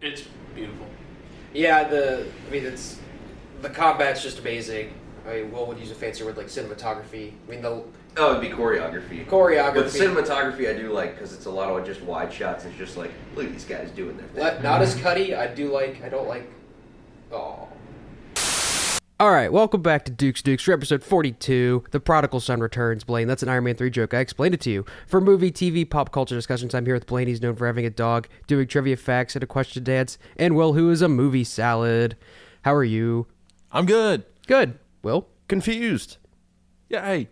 It's beautiful. Yeah, it's the combat's just amazing. I mean, Will would use a fancy word like cinematography. I mean, the Oh, it'd be choreography. choreography. But the cinematography I do like because it's a lot of just wide shots. And it's just like, look at these guys doing their thing. Not as cutty. I don't like. Oh. All right, welcome back to Dukes for episode 42. The Prodigal Son returns. Blaine, that's an Iron Man 3 joke. I explained it to you. For movie, TV, pop culture discussions, I'm here with Blaine. He's known for having a dog, doing trivia facts, and a question dance. And Will, who is a movie salad. How are you? I'm good. Good. Will? Confused. Yay.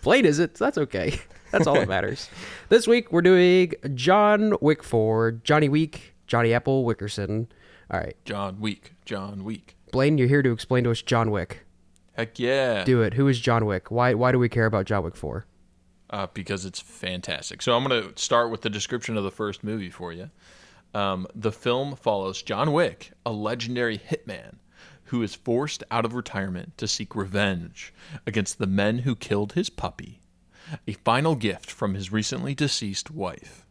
Blaine isn't, so that's okay. That's all that matters. This week, we're doing John Wick 4, Johnny Week, Johnny Apple Wickerson. All right. John Wick. Blaine, you're here to explain to us John Wick. Heck yeah. Do it. Who is John Wick? Why do we care about John Wick 4? Because it's fantastic. So I'm going to start with the description of the first movie for you. The film follows John Wick, a legendary hitman who is forced out of retirement to seek revenge against the men who killed his puppy, a final gift from his recently deceased wife.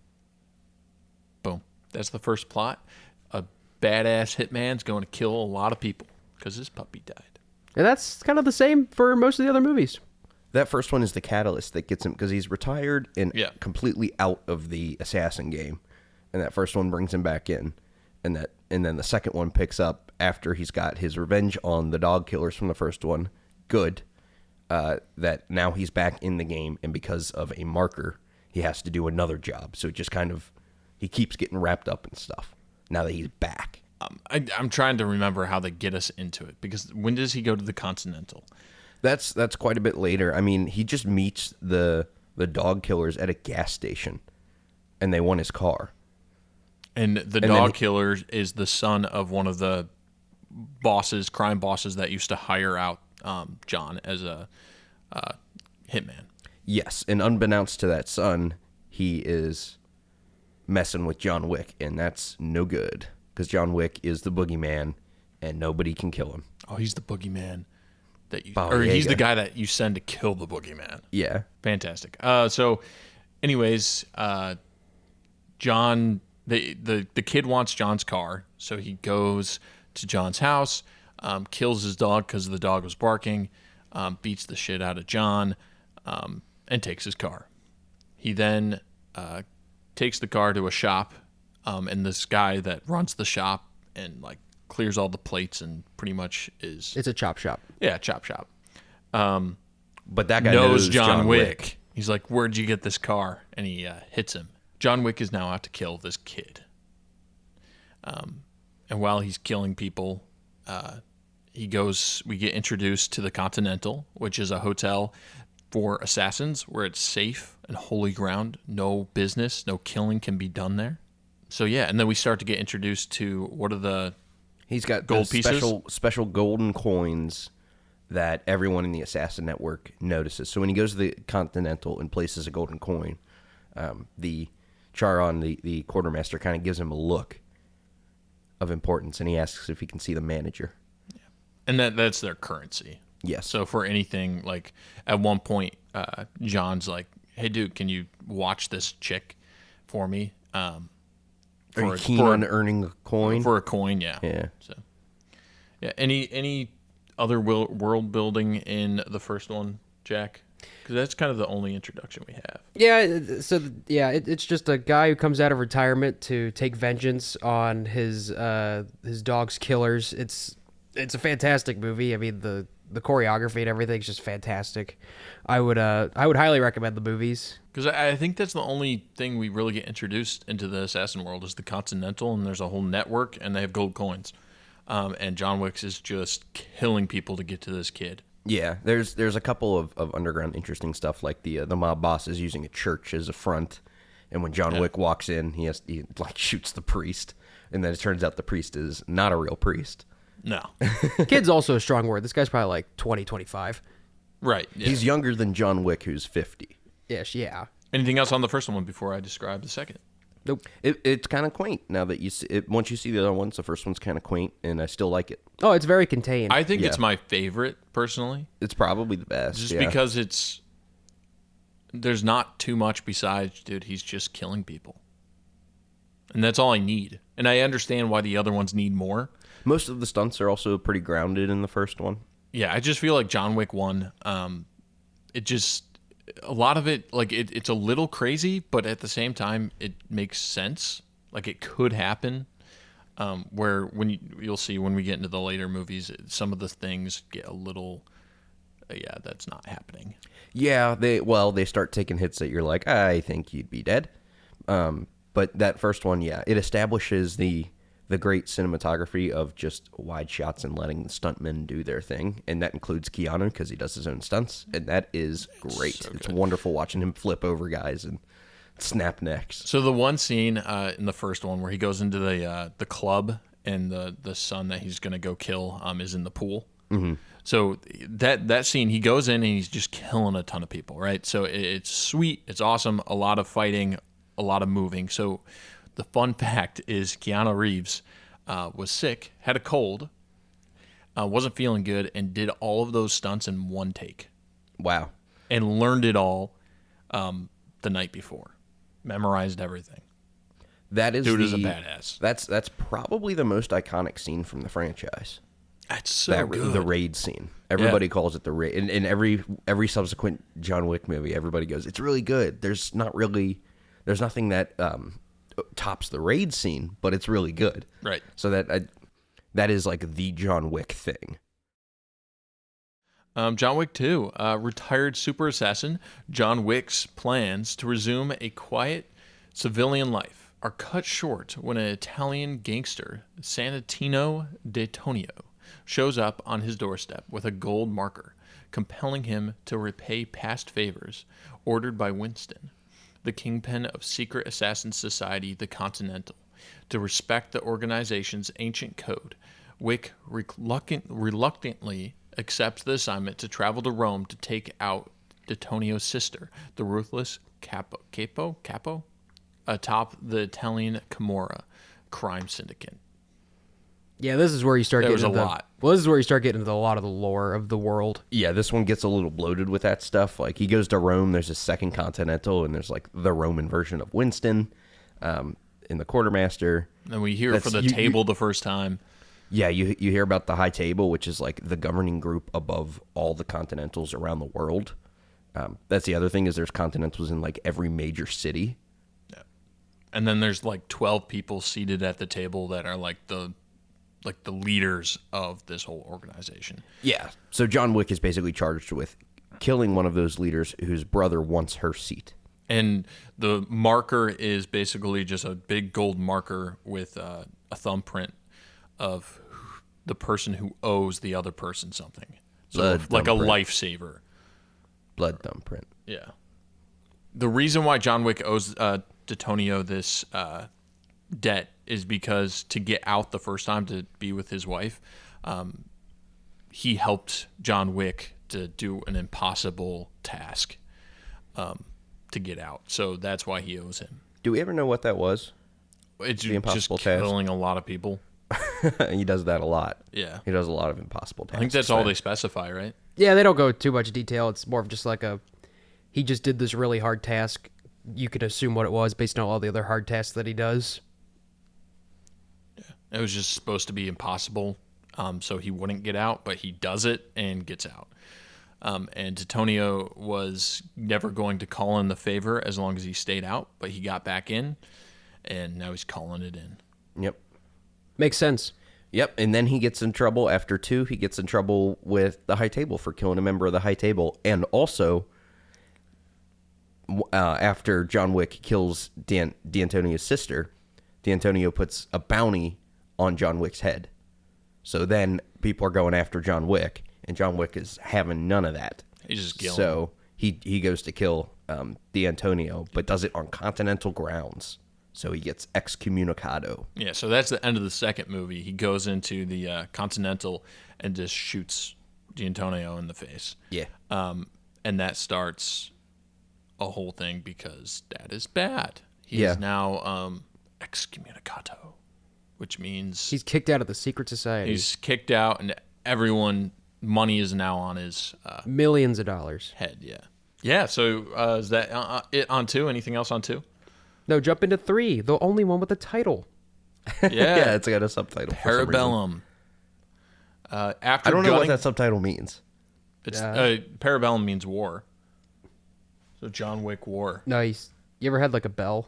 Boom. That's the first plot. A badass hitman's going to kill a lot of people because his puppy died. And that's kind of the same for most of the other movies. That first one is the catalyst that gets him because he's retired and Yeah. completely out of the assassin game, and that first one brings him back in, and then the second one picks up after he's got his revenge on the dog killers from the first one. Good, that now he's back in the game, and because of a marker, he has to do another job. So it just kind of he keeps getting wrapped up in stuff now that he's back. I'm trying to remember how they get us into it because when does he go to the Continental? That's quite a bit later. I mean, he just meets the dog killers at a gas station, and they want his car. And the dog killer is the son of one of the crime bosses that used to hire out John as a hitman. Yes, and unbeknownst to that son, he is messing with John Wick, and that's no good because John Wick is the boogeyman, and nobody can kill him. Oh, he's the boogeyman that you, Oh, or yeah, he's yeah. the guy that you send to kill the boogeyman. Yeah, Fantastic. So, anyways, John, the kid wants John's car, so he goes to John's house, kills his dog because the dog was barking, beats the shit out of John, and takes his car. He then takes the car to a shop, and this guy that runs the shop and like clears all the plates and pretty much is It's a chop shop. chop shop. but that guy knows John Wick. He's like, "Where'd you get this car?" And he hits him. John Wick is now out to kill this kid. And while he's killing people, we get introduced to the Continental, which is a hotel for assassins where it's safe and holy ground. No business, no killing can be done there. So yeah, and then we start to get introduced to what are the He's got gold those pieces? special golden coins that everyone in the Assassin Network notices. So when he goes to the Continental and places a golden coin, the Charon, the quartermaster, kind of gives him a look of importance, and he asks if he can see the manager. and that's their currency. Yes. So for anything, like at one point, John's like, "Hey, dude, can you watch this chick for me?" Are you keen on earning a coin? For a coin, yeah. Yeah. So, yeah. Any other world building in the first one, Jack? Because that's kind of the only introduction we have. Yeah, so it's just a guy who comes out of retirement to take vengeance on his dog's killers. It's a fantastic movie. I mean, the choreography and everything's just fantastic. I would highly recommend the movies. Because I think that's the only thing we really get introduced into the assassin world is the Continental, and there's a whole network, and they have gold coins. And John Wick is just killing people to get to this kid. Yeah, there's a couple of underground interesting stuff, like the mob boss is using a church as a front, and when John Wick walks in, he like shoots the priest, and then it turns out the priest is not a real priest. No. Kid's also a strong word. This guy's probably like 20, 25. Right. Yeah. He's younger than John Wick, who's 50. Ish, yeah. Anything else on the first one before I describe the second? Nope. It's kind of quaint now that you see it. Once you see the other ones, the first one's kind of quaint, and I still like it. Oh, it's very contained. I think Yeah. it's my favorite, personally. It's probably the best. Just yeah. because there's not too much besides, dude, he's just killing people. And that's all I need. And I understand why the other ones need more. Most of the stunts are also pretty grounded in the first one. Yeah, I just feel like John Wick 1, it just, a lot of it, like, it's a little crazy, but at the same time, it makes sense. Like, it could happen. Where when you'll see when we get into the later movies, some of the things get a little, yeah, that's not happening. Yeah, they start taking hits that you're like, I think you'd be dead. But that first one, yeah, it establishes the great cinematography of just wide shots and letting the stuntmen do their thing, and that includes Keanu because he does his own stunts, and that is great. So it's good. wonderful watching him flip over guys and snap necks. So the one scene in the first one where he goes into the club and the son that he's gonna go kill is in the pool. Mm-hmm. So that scene, he goes in and he's just killing a ton of people, right? So it's sweet, it's awesome, a lot of fighting, a lot of moving. So the fun fact is Keanu Reeves was sick, had a cold, wasn't feeling good, and did all of those stunts in one take. Wow. And learned it all the night before. Memorized everything. That is Dude is a badass. That's probably the most iconic scene from the franchise. That's so good. The raid scene. Everybody calls it the raid. In every subsequent John Wick movie, everybody goes, it's really good. There's nothing that tops the raid scene, but it's really good. Right. So that is like the John Wick thing. John Wick 2, retired super assassin John Wick's plans to resume a quiet civilian life are cut short when an Italian gangster, Santino D'Antonio, shows up on his doorstep with a gold marker, compelling him to repay past favors ordered by Winston, the kingpin of secret assassin society, the Continental, to respect the organization's ancient code. Wick reluctantly accepts the assignment to travel to Rome to take out D'Antonio's sister, the ruthless Capo, atop the Italian Camorra crime syndicate. Yeah, this is where you start There getting was a into lot. Well, this is where you start getting into a lot of the lore of the world. Yeah, this one gets a little bloated with that stuff. Like, he goes to Rome, there's a second Continental, and there's like the Roman version of Winston in the Quartermaster. And we hear for the table the first time. Yeah, you hear about the High Table, which is like the governing group above all the Continentals around the world. That's the other thing, is there's Continentals in like every major city. Yeah. And then there's like 12 people seated at the table that are like the leaders of this whole organization. Yeah. So John Wick is basically charged with killing one of those leaders whose brother wants her seat. And the marker is basically just a big gold marker with a thumbprint of the person who owes the other person something. So like a lifesaver. Blood thumbprint. Yeah. The reason why John Wick owes D'Antonio this debt is because to get out the first time to be with his wife, he helped John Wick to do an impossible task to get out. So that's why he owes him. Do we ever know what that was? It's The just impossible task? killing a lot of people. He does that a lot. Yeah. He does a lot of impossible tasks. I think that's all they specify, right? Yeah, they don't go too much detail. It's more of just like he just did this really hard task. You can assume what it was based on all the other hard tasks that he does. It was just supposed to be impossible, so he wouldn't get out, but he does it and gets out. And D'Antonio was never going to call in the favor as long as he stayed out, but he got back in, and now he's calling it in. Yep. Makes sense. Yep, and then he gets in trouble after 2. He gets in trouble with the High Table for killing a member of the High Table. And also, after John Wick kills D'Antonio's sister, D'Antonio puts a bounty on John Wick's head. So then people are going after John Wick, and John Wick is having none of that. He's just killing. So he goes to kill D'Antonio, but does it on continental grounds. So he gets excommunicado. Yeah, so that's the end of the second movie. He goes into the Continental and just shoots D'Antonio in the face. Yeah. And that starts a whole thing because that is bad. He Yeah. is now excommunicado, which means He's kicked out of the secret society. he's kicked out, and money is now on his Millions of dollars. head. Yeah. Yeah, so is that it on 2? Anything else on 2? No, jump into 3. The only one with a title. Yeah, it's got a subtitle. for some reason. Parabellum. After I don't know what gunning, that subtitle means. it's Parabellum means war. So John Wick War. Nice. You ever had like a bell?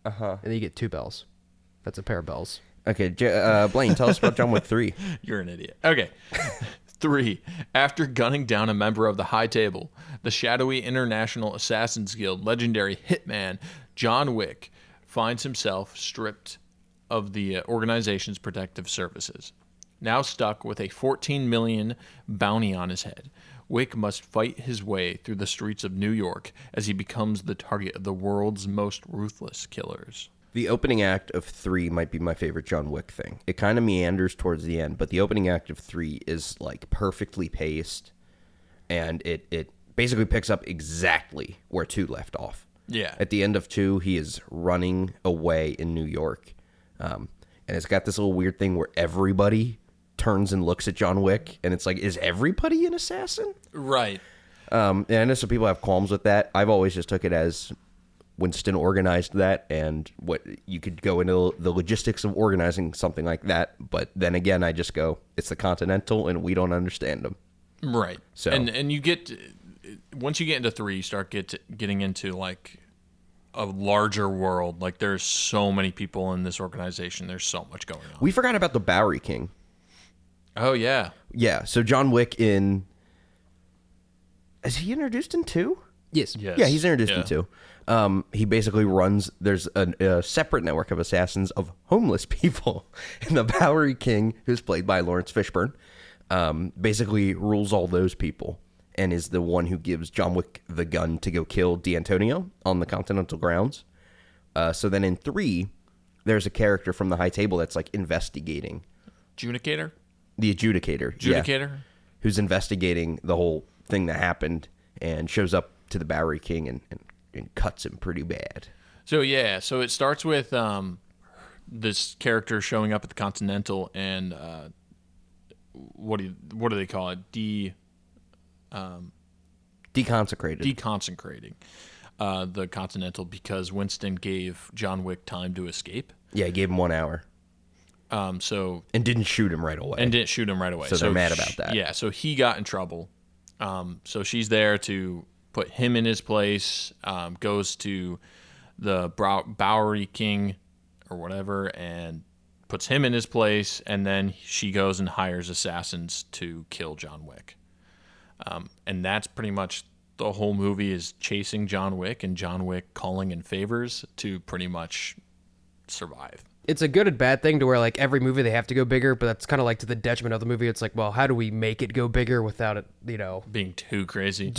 Uh-huh. And then you get 2 bells. That's a pair of bells. Okay, Blaine, tell us about John Wick 3. You're an idiot. Okay. 3. After gunning down a member of the High Table, the shadowy International Assassins Guild legendary hitman John Wick finds himself stripped of the organization's protective services. Now stuck with a 14 million bounty on his head, Wick must fight his way through the streets of New York as he becomes the target of the world's most ruthless killers. The opening act of 3 might be my favorite John Wick thing. It kind of meanders towards the end, but the opening act of 3 is like perfectly paced, and it basically picks up exactly where 2 left off. Yeah. At the end of 2, he is running away in New York, and it's got this little weird thing where everybody turns and looks at John Wick, and it's like, is everybody an assassin? Right. And I know some people have qualms with that. I've always just took it as Winston organized that, and what you could go into the logistics of organizing something like that. But then again, I just go, it's the Continental, and we don't understand them. Right. So and you get, once you get into 3, you start getting into like a larger world. Like there's so many people in this organization. There's so much going on. We forgot about the Bowery King. Oh yeah. Yeah. So John Wick is he introduced in 2? Yes. Yeah, he's introduced in 2. He basically runs, there's a separate network of assassins of homeless people. And the Bowery King, who's played by Lawrence Fishburne, basically rules all those people and is the one who gives John Wick the gun to go kill D'Antonio on the Continental grounds. So then in 3, there's a character from the High Table that's like investigating. Adjudicator? The Adjudicator. Adjudicator? Yeah, who's investigating the whole thing that happened and shows up to the Bowery King and cuts him pretty bad. So yeah, so it starts with this character showing up at the Continental and what do they call it? Deconsecrating the Continental because Winston gave John Wick time to escape. Yeah, he gave him 1 hour. And didn't shoot him right away. So they're mad about that. Yeah, so he got in trouble. So she's there to put him in his place, goes to the Bowery King or whatever and puts him in his place, and then she goes and hires assassins to kill John Wick. And that's pretty much the whole movie is chasing John Wick and John Wick calling in favors to pretty much survive. It's a good and bad thing to where like every movie they have to go bigger, but that's kind of like to the detriment of the movie. It's like, well, how do we make it go bigger without it, being too crazy?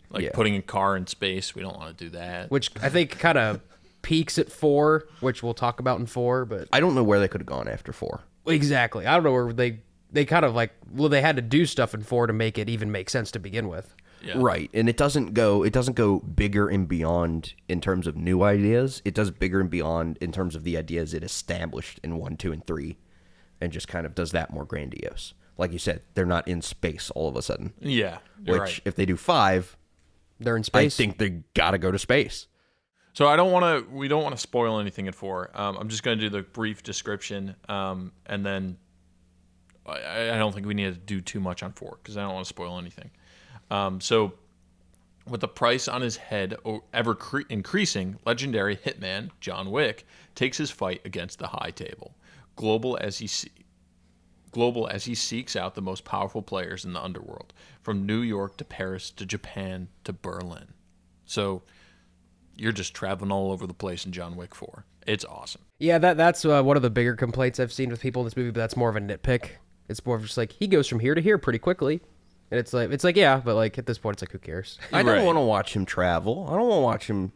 Like putting a car in space. We don't want to do that. Which I think kind of peaks at 4, which we'll talk about in 4. But I don't know where they could have gone after 4. Exactly. I don't know where they kind of like, well, they had to do stuff in 4 to make it even make sense to begin with. Yeah. Right, and it doesn't go bigger and beyond in terms of new ideas. It does bigger and beyond in terms of the ideas it established in 1, 2, and 3, and just kind of does that more grandiose. Like you said, they're not in space all of a sudden. Yeah, you're which right. If they do 5, they're in space. I think they gotta go to space. So we don't want to spoil anything at 4. I'm just going to do the brief description, and then I don't think we need to do too much on 4 because I don't want to spoil anything. So, with the price on his head ever increasing, legendary hitman John Wick takes his fight against the High Table, global as he seeks out the most powerful players in the underworld, from New York to Paris to Japan to Berlin. So, you're just traveling all over the place in John Wick 4. It's awesome. Yeah, that's one of the bigger complaints I've seen with people in this movie, but that's more of a nitpick. It's more of just like, he goes from here to here pretty quickly. And it's like, yeah, but like at this point, it's like, who cares? I don't want to watch him travel. I don't want to watch him.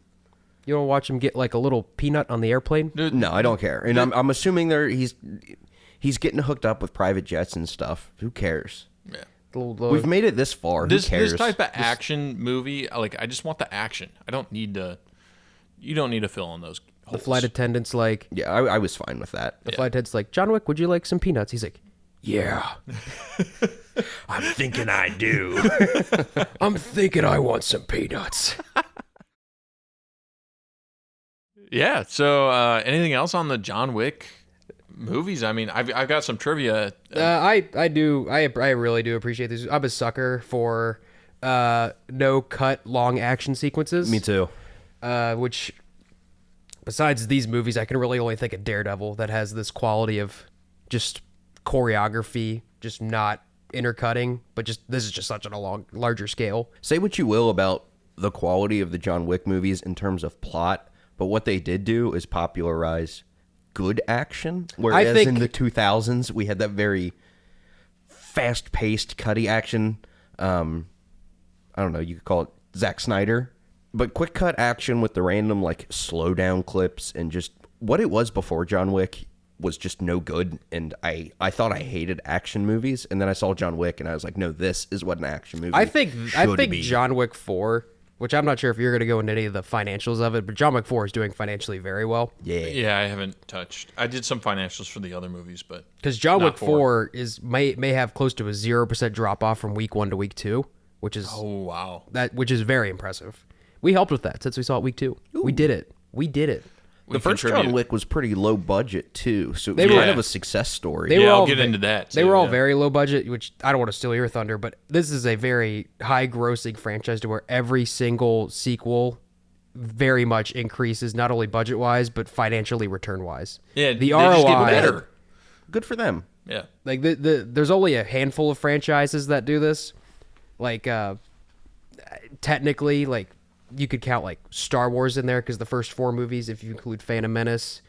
You don't watch him get like a little peanut on the airplane? No, I don't care. And I'm assuming he's getting hooked up with private jets and stuff. Who cares? Yeah. We've made it this far. Who cares? This type of action movie, like I just want the action. I don't need to. You don't need to fill in those holes. The flight attendant's like, yeah, I was fine with that. The flight attendant's like, John Wick, would you like some peanuts? He's like, yeah. I'm thinking I do. I'm thinking I want some peanuts. Yeah. So, anything else on the John Wick movies, I mean, I've got some trivia. I really do appreciate these. I'm a sucker for no cut long action sequences. Me too. Which, besides these movies, I can really only think of Daredevil that has this quality of just choreography, just not intercutting, but just this is just such on a larger scale. Say what you will about the quality of the John Wick movies in terms of plot, but what they did do is popularize good action. Whereas in the 2000s, we had that very fast-paced, cutty action. I don't know, you could call it Zack Snyder. But quick cut action with the random, like, slow down clips and just what it was before John Wick was just no good. And I thought I hated action movies. And then I saw John Wick and I was like, no, this is what an action movie should be. John Wick 4, which I'm not sure if you're going to go into any of the financials of it, but John Wick 4 is doing financially very well. Yeah, I haven't touched. I did some financials for the other movies, but because John Wick 4 may have close to a 0% drop off from week 1 to week 2, which is which is very impressive. We helped with that since we saw it week 2. Ooh. We did it. The first John Wick was pretty low budget too, so it was kind of a success story. I'll get into that. They were all very low budget, which I don't want to steal your thunder, but this is a very high grossing franchise to where every single sequel very much increases, not only budget wise but financially return wise. Yeah, the they ROI just get better. Good for them. Yeah, like there's only a handful of franchises that do this. Like technically, like. You could count like Star Wars in there because the first 4 movies, if you include Phantom Menace,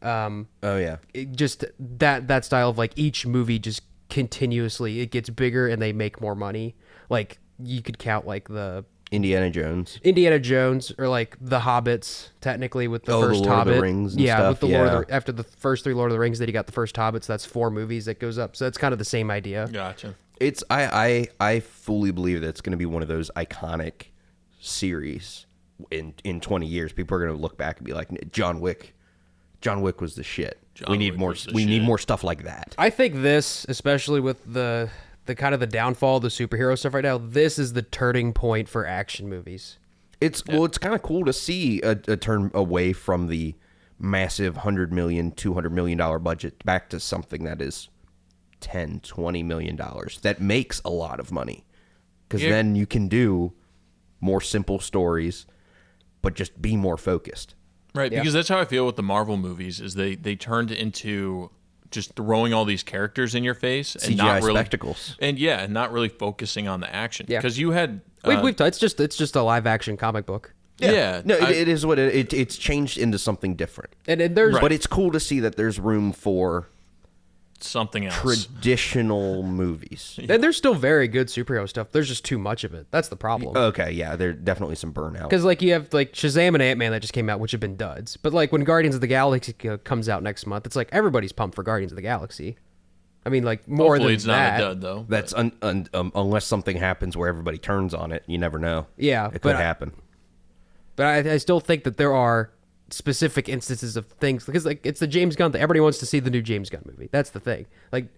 just that style of like each movie just continuously it gets bigger and they make more money. Like you could count like the Indiana Jones or like the Hobbits technically with the first the Lord Hobbit. Of the Rings and yeah, stuff. with the Lord of the, after the first 3 Lord of the Rings, then you got the first Hobbits. That's 4 movies that goes up. So it's kind of the same idea. Gotcha. It's I fully believe that it's going to be one of those iconic series in 20 years. People are going to look back and be like, John Wick was the shit. We need more stuff like that. I think this, especially with the kind of the downfall of the superhero stuff right now, this is the turning point for action movies. It's kind of cool to see a turn away from the massive $100 million, $200 million budget back to something that is $10, $20 million that makes a lot of money, because then you can do more simple stories, but just be more focused. Right, because that's how I feel with the Marvel movies, is they turned into just throwing all these characters in your face and CGI not really spectacles. And not really focusing on the action. Yeah. Because you had it's just a live action comic book. Yeah. No, it is what it's changed into something different. And there's but it's cool to see that there's room for something else. Traditional movies. And there's still very good superhero stuff. There's just too much of it. That's the problem. Okay, yeah, there's definitely some burnout. Because like you have like Shazam and Ant-Man that just came out, which have been duds. But like when Guardians of the Galaxy comes out next month, it's like everybody's pumped for Guardians of the Galaxy. I mean, like more Hopefully than it's that. not a dud though. That's unless something happens where everybody turns on it, you never know. Yeah, it could happen. But I still think that there are specific instances of things, because like it's the James Gunn thing. Everybody wants to see the new James Gunn movie. That's the thing. Like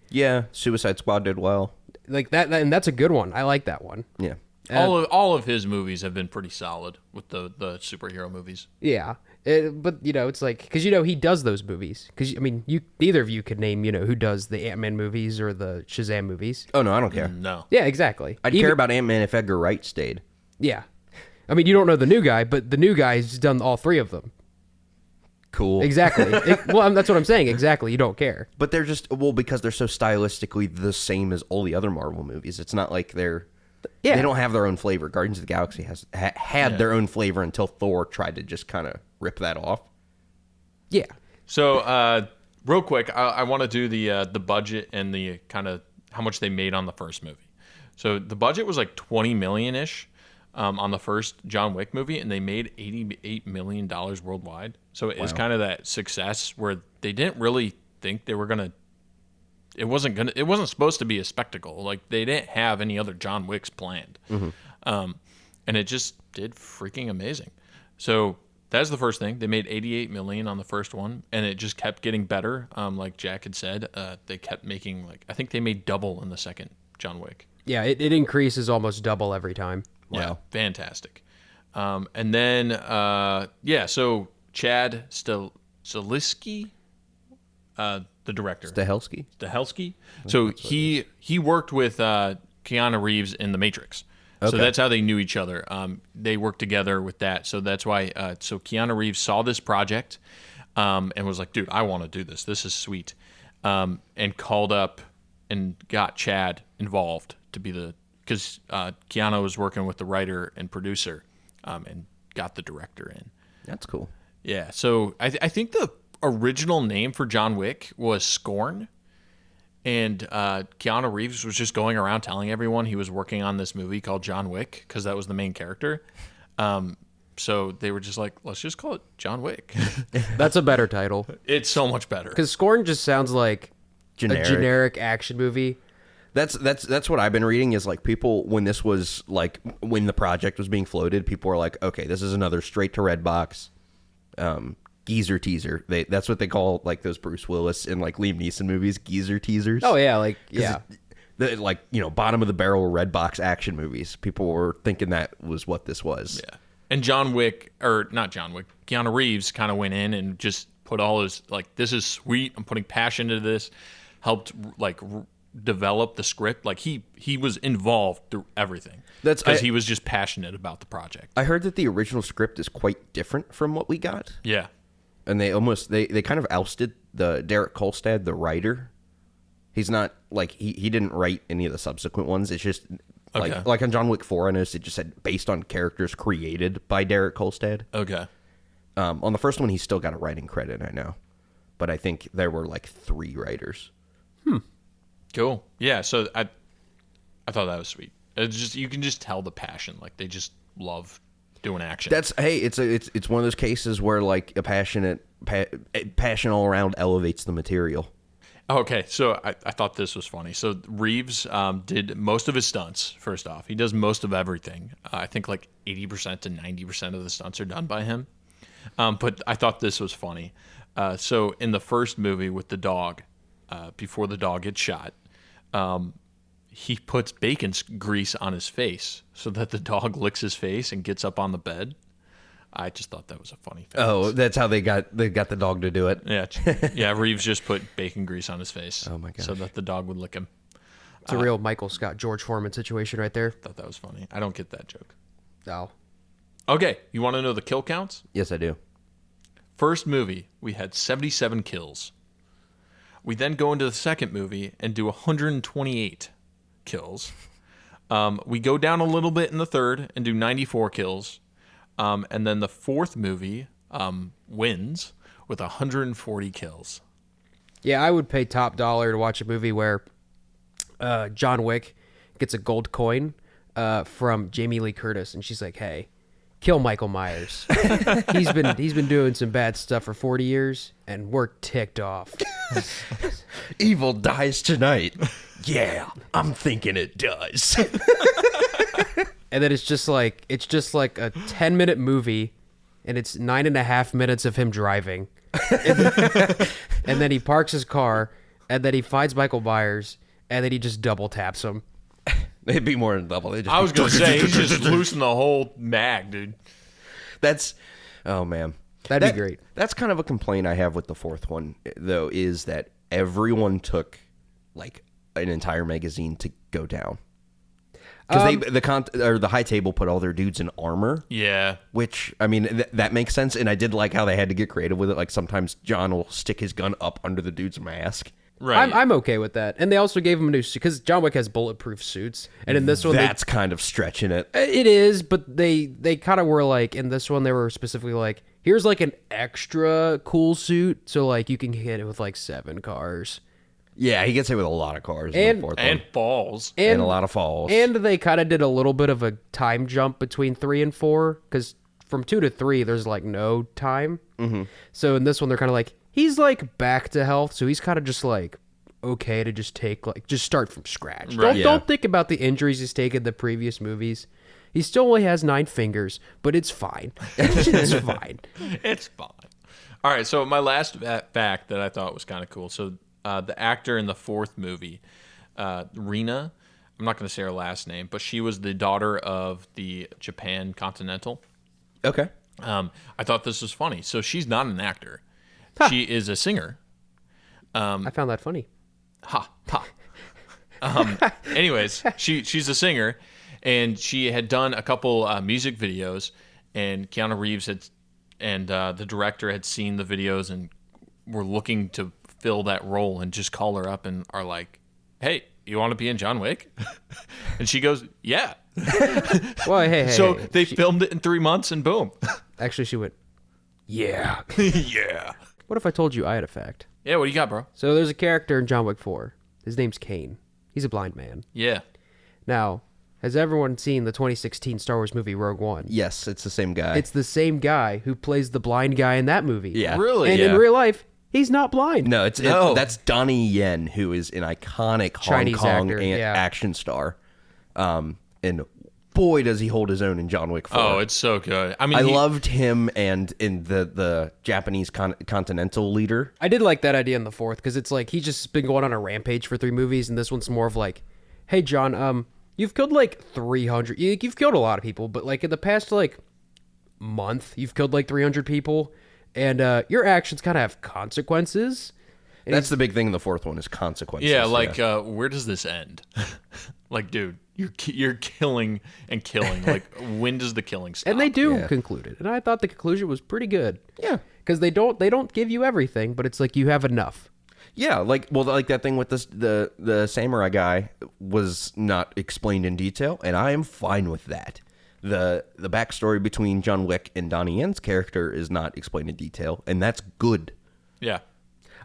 Suicide Squad did well. Like that, and that's a good one. I like that one. Yeah. All of his movies have been pretty solid with the superhero movies. Yeah. But it's like, because he does those movies. Because I mean, neither of you could name who does the Ant-Man movies or the Shazam movies. Oh no, I don't care. No. Yeah, exactly. I'd care about Ant-Man if Edgar Wright stayed. Yeah. I mean, you don't know the new guy, but the new guy's done all 3 of them. Cool. Exactly. That's what I'm saying. Exactly. You don't care. But they're just because they're so stylistically the same as all the other Marvel movies. It's not like they don't have their own flavor. Guardians of the Galaxy has had their own flavor until Thor tried to just kind of rip that off. Yeah. So real quick, I want to do the budget and the kind of how much they made on the first movie. So the budget was like $20 million-ish. On the first John Wick movie, and they made $88 million worldwide. So it is kind of that success where they didn't really think they were gonna. It wasn't supposed to be a spectacle. Like they didn't have any other John Wicks planned, and it just did freaking amazing. So that's the first thing. They made $88 million on the first one, and it just kept getting better. Like Jack had said, they kept making I think they made double in the second John Wick. Yeah, it increases almost double every time. Wow. Yeah, fantastic. And then, so Chad Stilisky, the director. Stahelski? So he worked with Keanu Reeves in The Matrix. So Okay. that's how they knew each other. They worked together with that. So that's why. So Keanu Reeves saw this project and was like, "Dude, I want to do this. This is sweet," and called up and got Chad involved to be because Keanu was working with the writer and producer and got the director in. That's cool. Yeah. So I think the original name for John Wick was Scorn. And Keanu Reeves was just going around telling everyone he was working on this movie called John Wick because that was the main character. So they were just like, let's just call it John Wick. That's a better title. It's so much better. Because Scorn just sounds like Generic. a generic action movie. That's what I've been reading is like people when this was like when the project was being floated, people were like, okay, this is another straight to Redbox geezer teaser. That's what they call like those Bruce Willis and like Liam Neeson movies, geezer teasers. Oh yeah, like yeah. Like, you know, bottom of the barrel Redbox action movies. People were thinking that was what this was. Yeah. And Keanu Reeves kind of went in and just put all his, like, this is sweet. I'm putting passion into this. Helped, like, develop the script. Like, he was involved through everything. Because he was just passionate about the project. I heard that the original script is quite different from what we got. Yeah. And they kind of ousted the Derek Kolstad, the writer. He's not, like, he didn't write any of the subsequent ones. It's just, like on John Wick 4, I noticed it just said based on characters created by Derek Kolstad. Okay. On the first one, he's still got a writing credit, I know. But I think there were, like, 3 writers. Cool. Yeah, so I thought that was sweet. It's just, you can just tell the passion. Like, they just love doing action. It's one of those cases where, like, a passion all around elevates the material. Okay, so I thought this was funny. So Reeves did most of his stunts, first off. He does most of everything. I think like 80% to 90% of the stunts are done by him. But I thought this was funny. So in the first movie with the dog, before the dog gets shot, he puts bacon grease on his face so that the dog licks his face and gets up on the bed. I just thought that was a funny thing. Oh, that's how they got the dog to do it. Yeah. Reeves just put bacon grease on his face. Oh my gosh. So that the dog would lick him. It's a real Michael Scott, George Foreman situation right there. Thought that was funny. I don't get that joke. Oh. Okay, you want to know the kill counts? Yes, I do. First movie, we had 77 kills. We then go into the second movie and do 128 kills. We go down a little bit in the third and do 94 kills. And then the fourth movie wins with 140 kills. Yeah, I would pay top dollar to watch a movie where John Wick gets a gold coin from Jamie Lee Curtis, and she's like, "Hey, kill Michael Myers. he's been doing some bad stuff for 40 years, and we're ticked off." Evil dies tonight. Yeah, I'm thinking it does. And then it's just like a 10-minute movie, and it's 9.5 minutes of him driving. And then he parks his car, and then he finds Michael Myers, and then he just double taps him. It'd be more than double. I was going to say, he's just loosening the whole mag, dude. Oh man. That'd be great. That's kind of a complaint I have with the fourth one, though, is that everyone took like an entire magazine to go down. Because the high table put all their dudes in armor. Yeah. Which, I mean, that makes sense. And I did like how they had to get creative with it. Like sometimes John will stick his gun up under the dude's mask. Right. I'm okay with that. And they also gave him a new suit, because John Wick has bulletproof suits. And in this one, that's kind of stretching it. It is, but they kind of were like, in this one, they were specifically like, here's like an extra cool suit. So like you can hit it with like 7 cars. Yeah, he gets hit with a lot of cars in the fourth one. And falls. And a lot of falls. And they kind of did a little bit of a time jump between 3 and 4, because from 2 to 3, there's like no time. Mm-hmm. So in this one, they're kind of like, he's like back to health, so he's kind of just like okay to just start from scratch. Right. Don't think about the injuries he's taken in the previous movies. He still only has 9 fingers, but it's fine. It's fine. It's fine. All right, so my last fact that I thought was kind of cool. So the actor in the fourth movie, Rina, I'm not going to say her last name, but she was the daughter of the Japan Continental. Okay. I thought this was funny. So she's not an actor. She is a singer. I found that funny. Ha ha. Anyways, she's a singer, and she had done a couple music videos, and Keanu Reeves and the director had seen the videos and were looking to fill that role and just call her up and are like, "Hey, you want to be in John Wick?" And she goes, "Yeah." Well, hey. So hey. they filmed it in 3 months, and boom. Actually, she went, yeah. Yeah. What if I told you I had a fact? Yeah, what do you got, bro? So there's a character in John Wick 4. His name's Kane. He's a blind man. Yeah. Now, has everyone seen the 2016 Star Wars movie Rogue One? Yes, it's the same guy. It's the same guy who plays the blind guy in that movie. Yeah. Really? And in real life, he's not blind. No, No. that's Donnie Yen, who is an iconic Chinese Hong Kong actor, yeah. action star. And boy, does he hold his own in John Wick 4. Oh, it's so good. I mean, I loved him and in the Japanese continental leader. I did like that idea in the fourth because it's like he's just been going on a rampage for 3 movies, and this one's more of like, hey, John, you've killed like 300. You've killed a lot of people, but like in the past like month, you've killed like 300 people, and your actions kind of have consequences. And That's the big thing in the fourth one is consequences. Yeah, like where does this end? Like, dude, you're killing and killing. Like, when does the killing stop? And they do conclude it, and I thought the conclusion was pretty good. Yeah. Because they don't give you everything, but it's like you have enough. Yeah, like that thing with the samurai guy was not explained in detail, and I am fine with that. The backstory between John Wick and Donnie Yen's character is not explained in detail, and that's good. Yeah.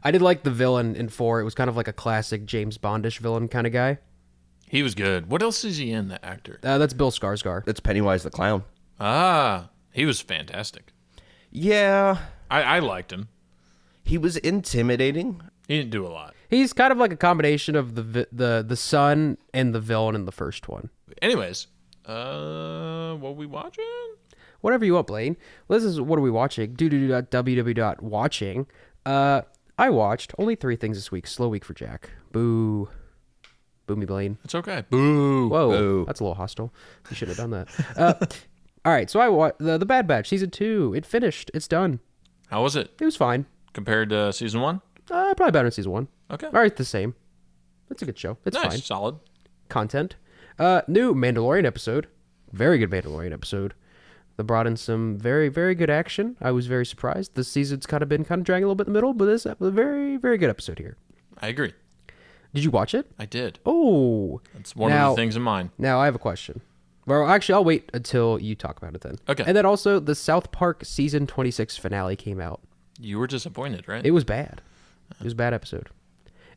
I did like the villain in 4. It was kind of like a classic James Bondish villain kind of guy. He was good. What else is he in, that actor? That's Bill Skarsgård. That's Pennywise the Clown. Ah, he was fantastic. Yeah, I liked him. he was intimidating. He didn't do a lot. He's kind of like a combination of the son and the villain in the first one. Anyways, what we watching? Whatever you want, Blaine. Well, this is what are we watching? www.watching. I watched only 3 things this week. Slow week for Jack. Boo. Boo me, Blaine. It's okay. Boo. Whoa, Boo. that's a little hostile. You shouldn't have done that. All right, so I watched the Bad Batch season 2. It finished. It's done. How was it It was fine. compared to season 1? Probably better than season 1. Okay. All right, the same. It's a good show. It's Nice. fine. Solid. Content. New Mandalorian episode. Very good Mandalorian episode. They brought in some very, very good action. I was very surprised. This season's kind of dragging a little bit in the middle, but this is a very, very good episode here. I agree. Did you watch it? I did. Oh. It's one of the things in mine. Now I have a question. Well, actually, I'll wait until you talk about it then. Okay. And then also, the South Park season 26 finale came out. You were disappointed, right? It was bad. It was a bad episode.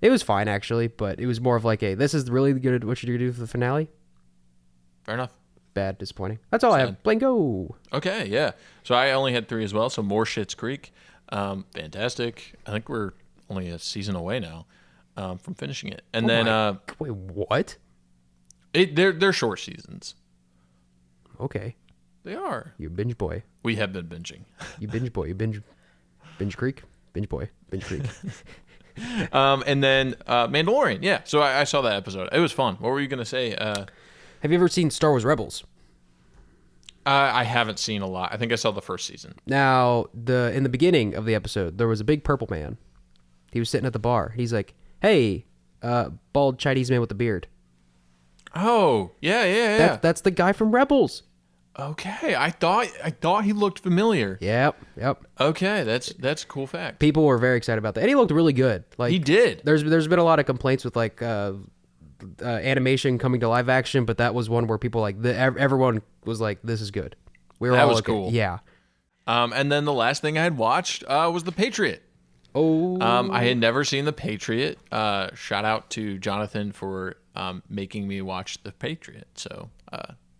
It was fine, actually, but it was more of like this is really good at what you're going to do for the finale. Fair enough. Bad, disappointing. That's all I have. Blaine, go. Okay, yeah. So I only had 3 as well. So more Schitt's Creek. Fantastic. I think we're only a season away now from finishing it. And then Wait, what? they're short seasons. Okay. They are. You binge boy. We have been binging. You binge boy. You binge Creek. Binge boy. Binge Creek. And then Mandalorian. Yeah. So I saw that episode. It was fun. What were you gonna say? Have you ever seen Star Wars Rebels? I haven't seen a lot. I think I saw the first season. Now, in the beginning of the episode, there was a big purple man. He was sitting at the bar. He's like, "Hey, bald Chinese man with a beard." Oh, yeah. That's the guy from Rebels. Okay. I thought he looked familiar. Yep. Okay, that's a cool fact. People were very excited about that, and he looked really good. Like He did. There's been a lot of complaints with like animation coming to live action, but that was one where people everyone was like, "This is good." We were That all was okay. cool. Yeah. And then the last thing I had watched was The Patriot. Oh. I had never seen The Patriot. Shout out to Jonathan for making me watch The Patriot. So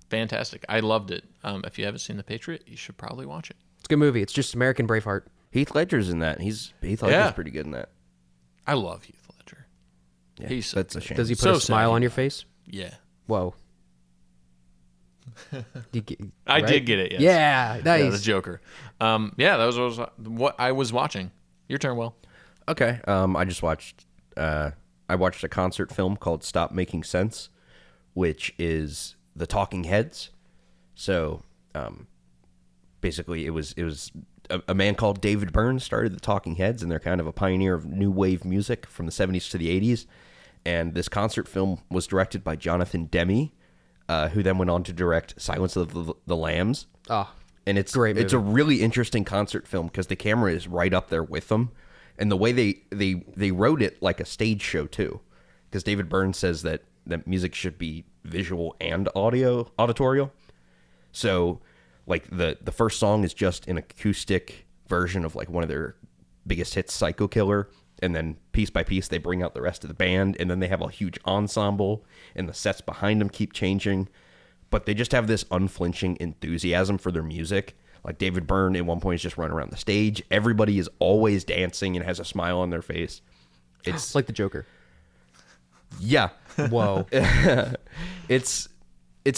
fantastic. I loved it. If you haven't seen The Patriot, you should probably watch it. It's a good movie. It's just American Braveheart. Heath Ledger's in that. Heath Ledger's pretty good in that. I love Heath Ledger. Yeah, He's so that's a good. shame. Does he put So a smile sad. on your face? Yeah. Whoa. I did get it, yes. Yeah, nice. Yeah, the Joker. Yeah, that was what I was watching. Your turn, Will. Okay. I just watched. I watched a concert film called "Stop Making Sense," which is the Talking Heads. So, basically, it was a man called David Byrne started the Talking Heads, and they're kind of a pioneer of new wave music from the 70s to the 80s. And this concert film was directed by Jonathan Demme, who then went on to direct Silence of the Lambs. Oh, and it's great movie. It's a really interesting concert film because the camera is right up there with them, and the way they wrote it like a stage show too, because David Byrne says that music should be visual and auditorial. So like the first song is just an acoustic version of like one of their biggest hits, Psycho Killer, and then piece by piece they bring out the rest of the band, and then they have a huge ensemble, and the sets behind them keep changing, but they just have this unflinching enthusiasm for their music. Like David Byrne at one point is just running around the stage. Everybody is always dancing and has a smile on their face. It's like the Joker. Yeah. Whoa. It's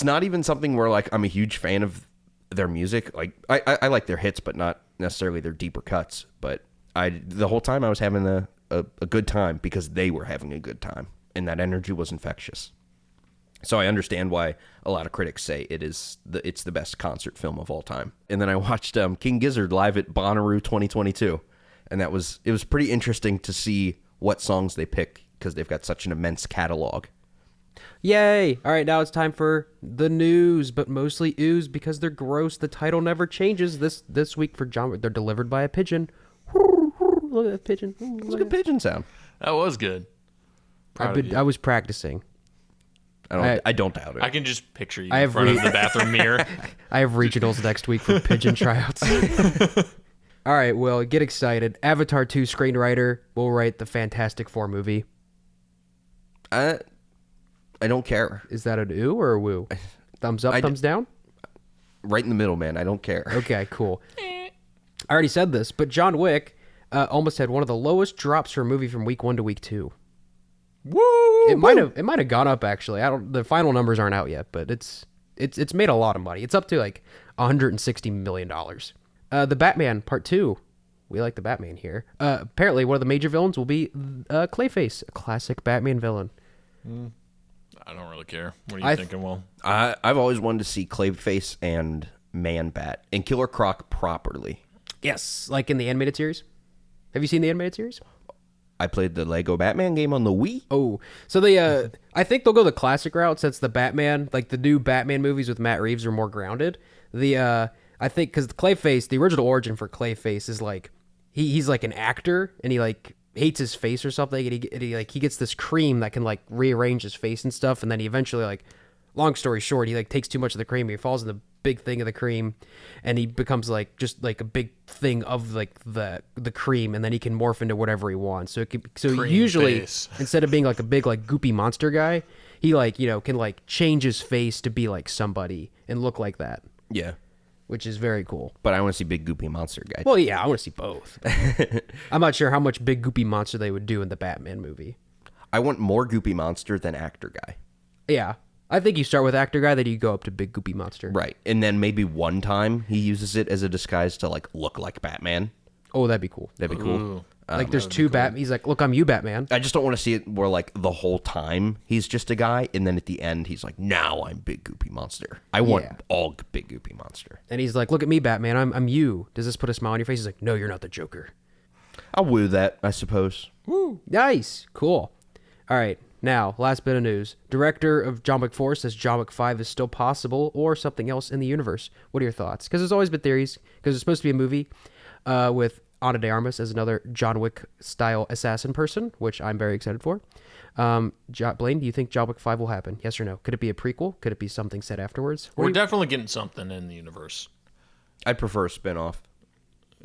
not even something where like I'm a huge fan of their music. Like I like their hits, but not necessarily their deeper cuts. But the whole time I was having a good time because they were having a good time, and that energy was infectious. So I understand why a lot of critics say it's the best concert film of all time. And then I watched King Gizzard live at Bonnaroo 2022, and it was pretty interesting to see what songs they pick because they've got such an immense catalog. Yay! All right, now it's time for the news, but mostly ooze because they're gross. The title never changes. This week for John, they're delivered by a pigeon. Look at that pigeon. Look at pigeon sound. That was good. I was practicing. I don't doubt it. I can just picture you in front of the bathroom mirror. I have regionals next week for pigeon tryouts. All right, well, get excited. Avatar 2 screenwriter will write the Fantastic Four movie. I don't care. Is that an ooh or a woo? Thumbs up, thumbs down? Right in the middle, man. I don't care. Okay, cool. I already said this, but John Wick almost had one of the lowest drops for a movie from week 1 to week 2. Woo! It might have gone up actually. The final numbers aren't out yet, but it's made a lot of money. It's up to like $160 million. The Batman Part 2. We like the Batman here. Apparently, one of the major villains will be Clayface, a classic Batman villain. I don't really care. What are you thinking, Will? I've always wanted to see Clayface and Man-Bat and Killer Croc properly. Yes, like in the animated series. Have you seen the animated series? I played the Lego Batman game on the Wii. Oh, so they, I think they'll go the classic route since the Batman, like the new Batman movies with Matt Reeves are more grounded. I think because Clayface, the original origin for Clayface is like, he's like an actor and he like hates his face or something, and he gets this cream that can like rearrange his face and stuff, and then he eventually, like, long story short, he like takes too much of the cream, he falls in the big thing of the cream, and he becomes like just like a big thing of like the cream, and then he can morph into whatever he wants. So usually face. Instead of being like a big like goopy monster guy, he like, you know, can like change his face to be like somebody and look like that. Yeah. Which is very cool. But I want to see Big Goopy Monster guy. Well, yeah, I want to see both. I'm not sure how much Big Goopy Monster they would do in the Batman movie. I want more Goopy Monster than Actor Guy. Yeah. I think you start with Actor Guy, then you go up to Big Goopy Monster. Right. And then maybe one time he uses it as a disguise to like look like Batman. Oh, that'd be cool. That'd be cool. Ooh. Like there's two Batman. He's like, look, I'm you, Batman. I just don't want to see it where like the whole time he's just a guy, and then at the end he's like, now I'm Big Goopy Monster. I want all Big Goopy Monster. And he's like, look at me, Batman. I'm you. Does this put a smile on your face? He's like, no, you're not the Joker. I'll woo that, I suppose. Woo. Nice. Cool. All right. Now, last bit of news. Director of John Wick 4 says John Wick 5 is still possible or something else in the universe. What are your thoughts? Because there's always been theories. Because it's supposed to be a movie with Ana de Armas as another John Wick-style assassin person, which I'm very excited for. Blaine, do you think John Wick 5 will happen? Yes or no? Could it be a prequel? Could it be something set afterwards? We're definitely getting something in the universe. I'd prefer a spinoff.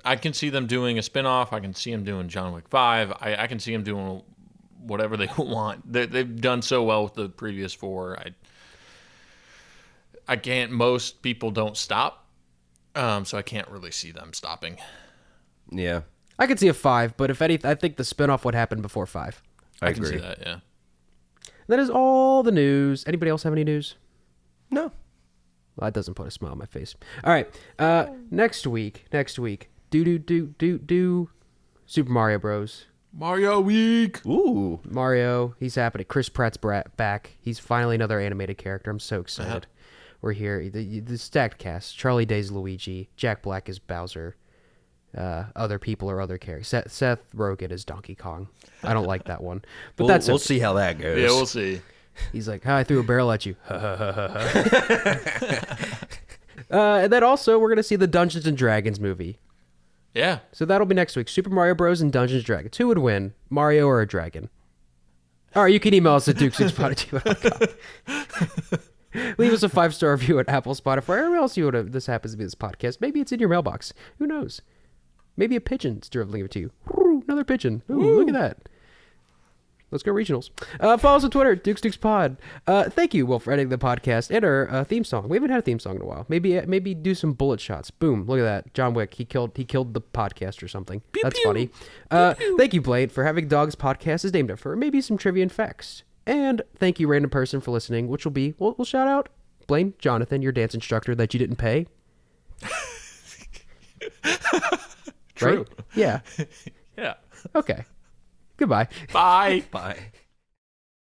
I can see them doing a spinoff. I can see them doing John Wick 5. I can see them doing whatever they want. They've done so well with the previous 4. I can't. Most people don't stop, so I can't really see them stopping. Yeah. I could see a 5, but if anything, I think the spinoff would happen before 5. I can see that, yeah. That is all the news. Anybody else have any news? No. Well, that doesn't put a smile on my face. All right. Next week. Super Mario Bros. Mario Week. Ooh. Mario, he's happening. Chris Pratt's back. He's finally another animated character. I'm so excited. We're here. The stacked cast. Charlie Day's Luigi. Jack Black is Bowser. other people or other characters. Seth Rogen is Donkey Kong. I don't like that one, but We'll see how that goes. Yeah, we'll see. He's like, I threw a barrel at you. And then also we're gonna see the Dungeons and Dragons movie. Yeah. So that'll be next week. Super Mario Bros. And Dungeons and Dragons. Who would win, Mario or a dragon? All right, you can email us at DukesNukesPod@gmail.com. Leave us a 5-star review at Apple, Spotify, or else you would. This happens to be this podcast. Maybe it's in your mailbox. Who knows? Maybe a pigeon's delivering it to you. Ooh, another pigeon. Ooh, look at that. Let's go regionals. Follow us on Twitter, DukesNukesPod. Thank you, Will, for editing the podcast and our theme song. We haven't had a theme song in a while. Maybe do some bullet shots. Boom! Look at that. John Wick. He killed the podcast or something. Pew, That's pew. funny. Thank you, Blaine, for having Dogs podcast is named after maybe some trivia and facts. And thank you, random person, for listening, which will be we'll shout out Blaine, Jonathan, your dance instructor that you didn't pay. True. Right? Yeah. Yeah. Okay. Goodbye. Bye. Bye.